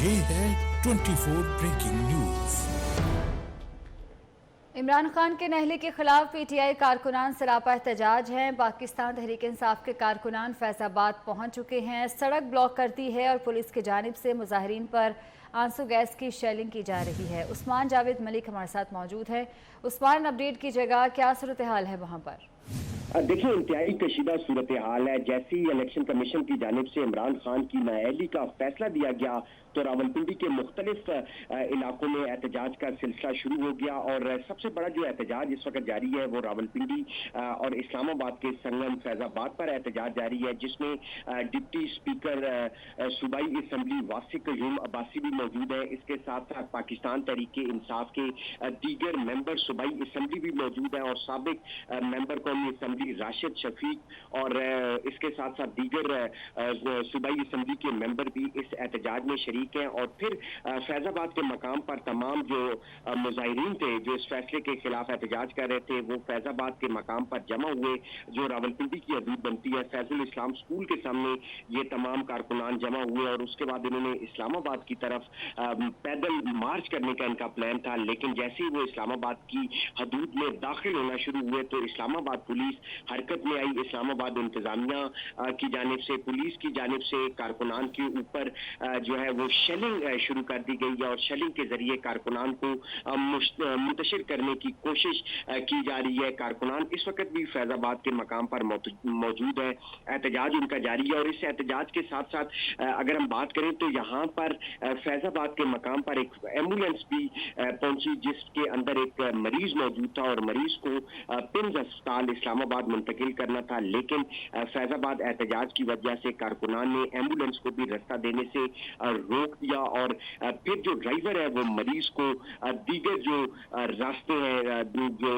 ये है 24 breaking news. Imran Khan के नहली के खिलाफ पीटीआई कारकुनान सरापा एहतजाज हैं। पाकिस्तान तहरीक इंसाफ के कारकुनान फैजाबाद पहुंच चुके हैं। सड़क ब्लॉक कर दी है और पुलिस की जानिब से मुजाहिरीन पर आंसू गैस की शेलिंग की जा रही है। उस्मान जावेद मलिक हमारे साथ मौजूद है। उस्मान, अपडेट की जगह क्या सूरत हाल है वहां पर? देखिए, इंतहाई कशीदा सूरत हाल है। जैसे ही इलेक्शन कमीशन की जानिब से इमरान खान की नाअहली का फैसला दिया गया तो रावलपिंडी के मुख्तलिफ इलाकों में एहतजाज का सिलसिला शुरू हो गया और सबसे बड़ा जो एहतजाज इस वक्त जारी है वो रावलपिंडी और इस्लामाबाद के संगम फैजाबाद पर एहतजाज जारी है, जिसमें डिप्टी स्पीकर सूबाई असम्बली वासिक कयूम अब्बासी भी मौजूद है। इसके साथ साथ पाकिस्तान तहरीक इंसाफ के दीगर मेंबर सूबाई असम्बली भी मौजूद है और साबिक मेंबर कौमी असम्बली राशिद शफीक और इसके साथ साथ दीगर सूबाई असम्बली के मेंबर भी इस एहतजाज में शरीक हैं। और फिर फैजाबाद के मकाम पर तमाम जो मुजाहिरीन थे जो इस फैसले के खिलाफ एहतजाज कर रहे थे वो फैजाबाद के मकाम पर जमा हुए, जो रावलपिंडी की हदूद बनती है फैजुल इस्लाम स्कूल के सामने ये तमाम कारकुनान जमा हुए और उसके बाद इन्होंने इस्लामाबाद की तरफ पैदल मार्च करने का इनका प्लान था। लेकिन जैसे ही वो इस्लामाबाद की हदूद में दाखिल होना शुरू हुए तो इस्लामाबाद पुलिस हरकत में आई। इस्लामाबाद इंतजामिया की जानिब से, पुलिस की जानिब से कारकुनान के ऊपर जो है वो शेलिंग शुरू कर दी गई है और शेलिंग के जरिए कारकुनान को मुंतशिर करने की कोशिश की जा रही है। कारकुनान इस वक्त भी फैजाबाद के मकाम पर मौजूद है, एहतजाज उनका जारी है। और इस एहतजाज के साथ साथ अगर हम बात करें तो यहाँ पर फैजाबाद के मकाम पर एक एम्बुलेंस भी पहुंची जिसके अंदर एक मरीज मौजूद था और मरीज को पिंज अस्पताल इस्लामाबाद मुंतकिल करना था। लेकिन फैजाबाद एहतजाज की वजह से कारकुनान ने एम्बुलेंस को भी रास्ता देने से रोक दिया और फिर जो ड्राइवर है वो मरीज को दीगर जो रास्ते हैं जो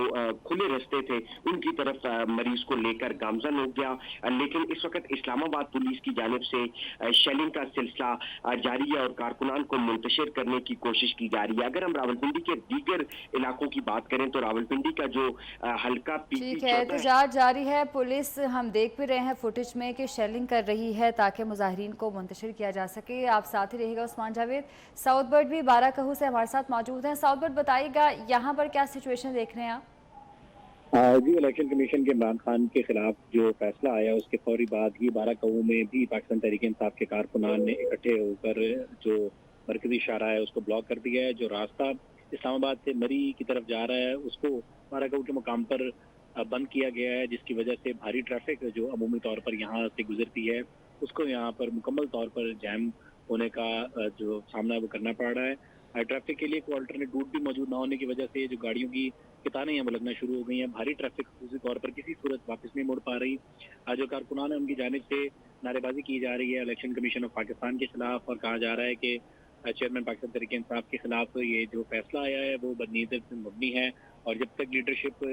खुले रास्ते थे उनकी तरफ मरीज को लेकर गामजन हो गया। लेकिन इस वक्त इस्लामाबाद पुलिस की जानिब से शेलिंग का सिलसिला जारी है और कारकुनान को मुंतशिर करने की कोशिश की जा रही है। अगर हम रावलपिंडी के दीगर इलाकों की बात करें तो रावलपिंडी का जो हल्का ठीक है, एहतजाज जारी है। पुलिस, हम देख भी रहे हैं फुटेज में कि शेलिंग कर रही है ताकि मुजाहिरीन को मुंतशिर किया जा सके। आप साथ ही रहेगा उस्मान जावेद। साउथ बर्ड भी बाराकहू से हमारे साथ मौजूद हैं। साउथ बर्ड, बताइएगा यहाँ पर क्या सिचुएशन देख रहे हैं आप? जी, इलेक्शन कमीशन के इमरान खान के खिलाफ जो फैसला आया उसके फौरी बाद ही बाराकहू में भी पाकिस्तान तहरीक इंसाफ के कारकुनान ने इकट्ठे होकर जो मरकजी शाहरा है उसको ब्लॉक कर दिया है। जो रास्ता इस्लामाबाद से मरी की तरफ जा रहा है उसको बाराकहू के मुकाम पर बंद किया गया है, जिसकी वजह से भारी ट्रैफिक जो अमूमी तौर पर यहाँ से गुजरती है उसको यहाँ पर मुकम्मल तौर पर जैम होने का जो सामना है वो करना पड़ रहा है। ट्रैफिक के लिए कोई अल्टरनेट रूट भी मौजूद ना होने की वजह से जो गाड़ियों की कितानें हैं वो लगना शुरू हो गई हैं। भारी ट्रैफिक दूसरी तौर पर किसी सूरत वापस नहीं मुड़ पा रही। जो कारकुनान है उनकी जानिब से नारेबाजी की जा रही है इलेक्शन कमीशन ऑफ पाकिस्तान के खिलाफ और कहा जा रहा है कि चेयरमैन पाकिस्तान तहरीक इंसाफ के खिलाफ ये जो फैसला आया है वो बदनीयत से मबनी है और जब तक लीडरशिप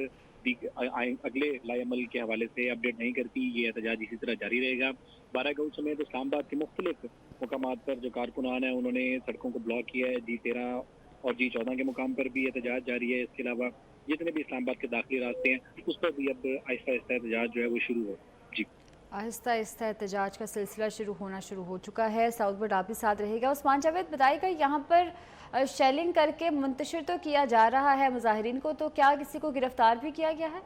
अगले लाएमल के हवाले से अपडेट नहीं करती ये एहतजाज इसी तरह जारी रहेगा। बाराकहू समेत इस्लामाबाद के मुख्तलिफ मुकामात पर जो कारकुनान है उन्होंने सड़कों को ब्लॉक किया है। G13 और G14 के मुकाम पर भी एहतजाज जारी है। इसके अलावा जितने भी इस्लामाबाद के दाखिली रास्ते हैं उस पर भी अब आहिस्ता आहिस्ता एहतजाज जो है वो शुरू हो। जी, आहिस्ता आहिस्ता एहतजाज का सिलसिला शुरू हो चुका है। साउथ बर्ड आप भी साथ रहेगा। उस्मान जावेद, बताइएगा यहाँ पर शेलिंग करके मुंतशिर तो किया जा रहा है मुजाहिरीन को, तो क्या किसी को गिरफ्तार भी किया गया है?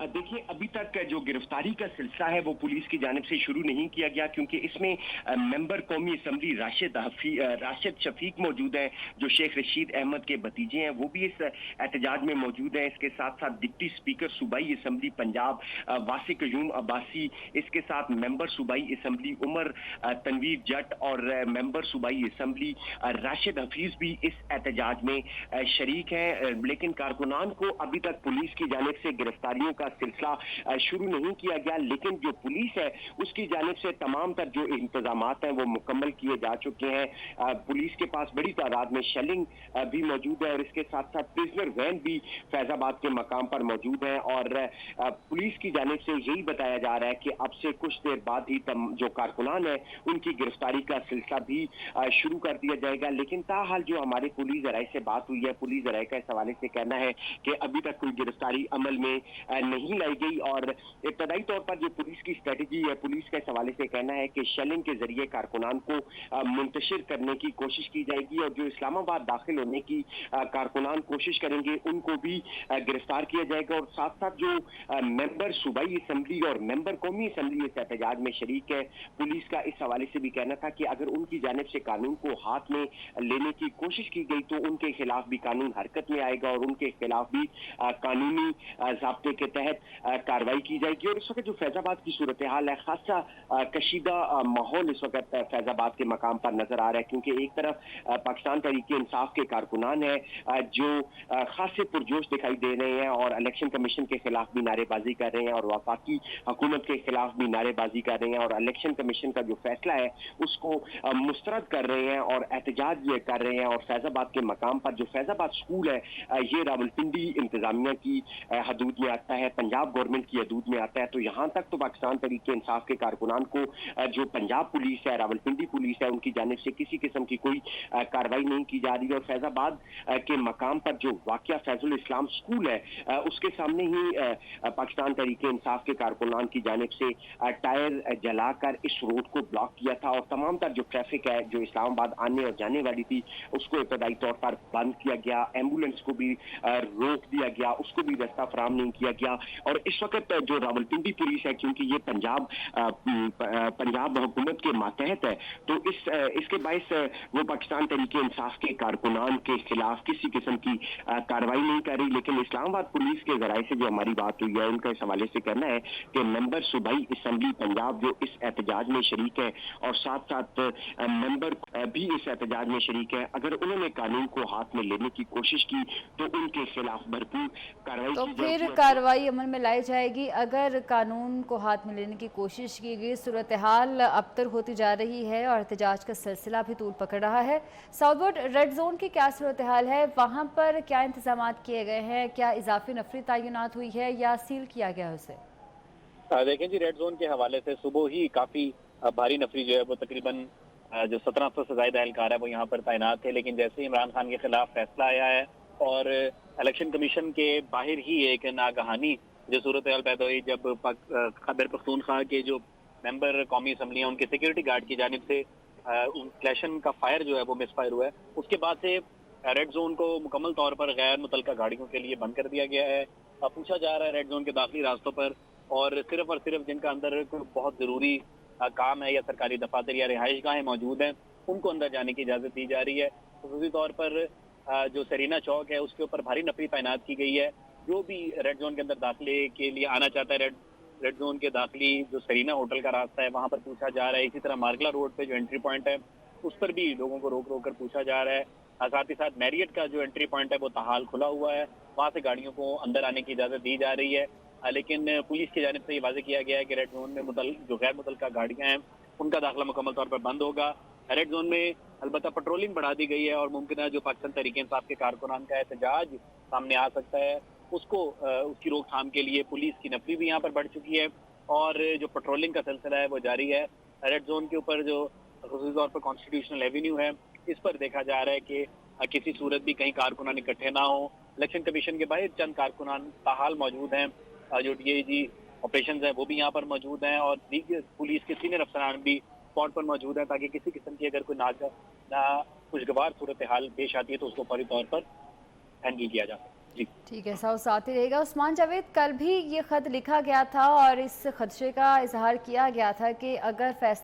देखिए, अभी तक जो गिरफ्तारी का सिलसिला है वो पुलिस की जानिब से शुरू नहीं किया गया क्योंकि इसमें मेंबर कौमी असम्बली राशिद शफीक मौजूद हैं जो शेख रशीद अहमद के भतीजे हैं, वो भी इस एहतजाज में मौजूद हैं। इसके साथ साथ डिप्टी स्पीकर सूबाई असम्बली पंजाब वासिक कयूम अब्बासी, इसके साथ मेंबर सूबाई असम्बली उमर तनवीर जट और मेंबर सूबाई असम्बली राशिद हफीज भी इस एहतजाज में शरीक हैं। लेकिन कारकुनान को अभी तक पुलिस की जानिब से गिरफ्तारियों का सिलसिला शुरू नहीं किया गया, लेकिन जो पुलिस है उसकी जानिब से तमाम तर जो इंतजामात हैं वो मुकम्मल किए जा चुके हैं। पुलिस के पास बड़ी तादाद में शेलिंग भी मौजूद है और इसके साथ साथ प्रिजनर वैन भी फैजाबाद के मकाम पर मौजूद है और पुलिस की जानिब से यही बताया जा रहा है कि अब से कुछ देर बाद ही जो कारकुनान है उनकी गिरफ्तारी का सिलसिला भी शुरू कर दिया जाएगा। लेकिन ताहाल जो हमारे पुलिस ज़राए से बात हुई है, पुलिस ज़राए का इस हवाले से कहना है कि अभी तक कोई गिरफ्तारी अमल में नहीं लाई गई। और इब्तदाई तौर पर जो पुलिस की स्ट्रेटजी है, पुलिस का इस हवाले से कहना है कि शेलिंग के जरिए कारकुनान को मुंतशिर करने की कोशिश की जाएगी और जो इस्लामाबाद दाखिल होने की कारकुनान कोशिश करेंगे उनको भी गिरफ्तार किया जाएगा। और साथ साथ जो मेंबर सूबाई असम्बली और मेंबर कौमी असम्बली इस एहतजाज में शरीक है, पुलिस का इस हवाले से भी कहना था कि अगर उनकी जानिब से कानून को हाथ में लेने की कोशिश की गई तो उनके खिलाफ भी कानून हरकत में आएगा और उनके खिलाफ भी कानूनी ज़ाब्ते के तहत कार्रवाई की जाएगी। और इस वक्त जो फैजाबाद की सूरत हाल है, खासा कशीदा माहौल इस वक्त फैजाबाद के मकाम पर नजर आ रहा है, क्योंकि एक तरफ पाकिस्तान तहरीक इंसाफ के कारकुनान है जो खासे पुरजोश दिखाई दे रहे हैं और इलेक्शन कमीशन के खिलाफ भी नारेबाजी कर रहे हैं और वफाकी हुकूमत के खिलाफ भी नारेबाजी कर रहे हैं और इलेक्शन कमीशन का जो फैसला है उसको मुस्तरद कर रहे हैं और एहतजाज कर रहे हैं। और फैजाबाद के मकाम पर जो फैजाबाद स्कूल है ये रावलपिंडी इंतजामिया की हदूद में आता है, पंजाब गवर्नमेंट की हदूद में आता है। तो यहाँ तक तो पाकिस्तान तहरीक इंसाफ के कारकुनान को जो पंजाब पुलिस है, रावलपिंडी पुलिस है, उनकी जानिब से किसी किस्म की कोई कार्रवाई नहीं की जा रही। और फैजाबाद के मकाम पर जो वाक़या फैजुल इस्लाम स्कूल है उसके सामने ही पाकिस्तान तहरीक इंसाफ के कारकुनान की जानिब से टायर जलाकर इस रोड को ब्लॉक किया था और तमाम तर जो ट्रैफिक है जो इस्लामाबाद आने और जाने वाली थी उसको इब्तदाई तौर पर बंद किया गया, एम्बुलेंस को भी रोक दिया गया, उसको भी रास्ता फराहम नहीं किया गया। और इस वक्त जो रावलपिंडी पुलिस है, क्योंकि ये पंजाब हुकूमत के मातहत है, तो इसके बायस वो पाकिस्तान तहरीक इंसाफ के कारकुनान के खिलाफ किसी किस्म की कार्रवाई नहीं कर रही। लेकिन इस्लामाबाद पुलिस के जराये से जो हमारी बात हुई है उनका इस हवाले से कहना है कि मेंबर सूबाई असम्बली पंजाब जो इस एहतजाज में शरीक है और साथ साथ मेंबर भी इस एहतजाज में शरीक है, अगर उन्होंने कानून को हाथ में लेने की कोशिश की तो उनके खिलाफ भरपूर कार्रवाई तो की फिर जाएगी। कार्रवाई अमल में लाई जाएगी अगर कानून को हाथ में लेने की कोशिश की गई। सूरत हाल अबतर होती जा रही है और एहतजाज का सिलसिला भी तूल पकड़ रहा है। साउथवर्ड रेड जोन की क्या सूरत हाल है, वहाँ पर क्या इंतजाम किए गए हैं, क्या इजाफी नफरी तैनात हुई है या सील किया गया है उसे? देखें जी, रेड जोन के हवाले से सुबह ही काफी भारी नफरी जो है वो तकरीबन जो 1700 से ज्यादा एहलकार है वो यहाँ पर तैनात थे। लेकिन जैसे ही इमरान खान के खिलाफ फैसला आया है और इलेक्शन कमीशन के बाहर ही एक नागहानी जो सूरत हाल पैदा हुई जब खैबर पख्तूनख्वा के जो मेंबर कौमी असम्बली हैं उनके सिक्योरिटी गार्ड की जानिब से क्लैशन का फायर जो है वो मिसफायर हुआ है, उसके बाद से रेड जोन को मुकम्मल तौर पर गैर मुतल्लका गाड़ियों के लिए बंद कर दिया गया है। पूछा जा रहा है रेड जोन के दाखिली रास्तों पर और सिर्फ जिनका अंदर कोई बहुत ज़रूरी काम है या सरकारी दफातर या रिहाइश गाहें मौजूद हैं उनको अंदर जाने की इजाज़त दी जा रही है। खुसूसी तौर पर जो सरीना चौक है उसके ऊपर भारी नफरी तैनात की गई है। जो भी रेड जोन के अंदर दाखिले के लिए आना चाहता है, रेड जोन के दाखिली जो सरीना होटल का रास्ता है वहाँ पर पूछा जा रहा है। इसी तरह मार्गला रोड पे जो एंट्री पॉइंट है उस पर भी लोगों को रोक कर पूछा जा रहा है। साथ ही साथ मैरियट का जो एंट्री पॉइंट है वो ताहाल खुला हुआ है, वहाँ से गाड़ियों को अंदर आने की इजाज़त दी जा रही है। लेकिन पुलिस की जानिब से ये वाज़ेह किया गया है कि रेड जोन में जो गैर मुतल्लका गाड़ियाँ हैं उनका दाखिला मुकम्मल तौर पर बंद होगा। रेड जोन में अलबत्ता पेट्रोलिंग बढ़ा दी गई है और मुमकिन है जो पाकिस्तान तहरीक इंसाफ के कारकुनान का एहतजाज सामने आ सकता है उसकी रोकथाम के लिए पुलिस की नफरी भी यहाँ पर बढ़ चुकी है और जो पेट्रोलिंग का सिलसिला है वो जारी है। रेड जोन के ऊपर जो ख़ुसूसी तौर पर कॉन्स्टिट्यूशनल एवेन्यू है इस पर देखा जा रहा है कि किसी सूरत भी कहीं कारकुनान इकट्ठे ना हो। इलेक्शन कमीशन के बाहर चंद कारकुनान ताहाल मौजूद हैं, जो DIG ऑपरेशन है वो भी यहाँ पर मौजूद हैं और दीगर पुलिस के सीनियर अफसरान भी स्पॉट पर मौजूद हैं ताकि किसी किस्म की अगर कोई ना खुशगवार सूरत हाल पेश आती है तो उसको फौरी तौर पर हैंडल किया जा सकता है। ठीक है, साथ ही रहेगा। उस्मान जावेद, कल भी ये खत लिखा गया था और इस खदशे का इजहार किया गया था कि अगर फैसला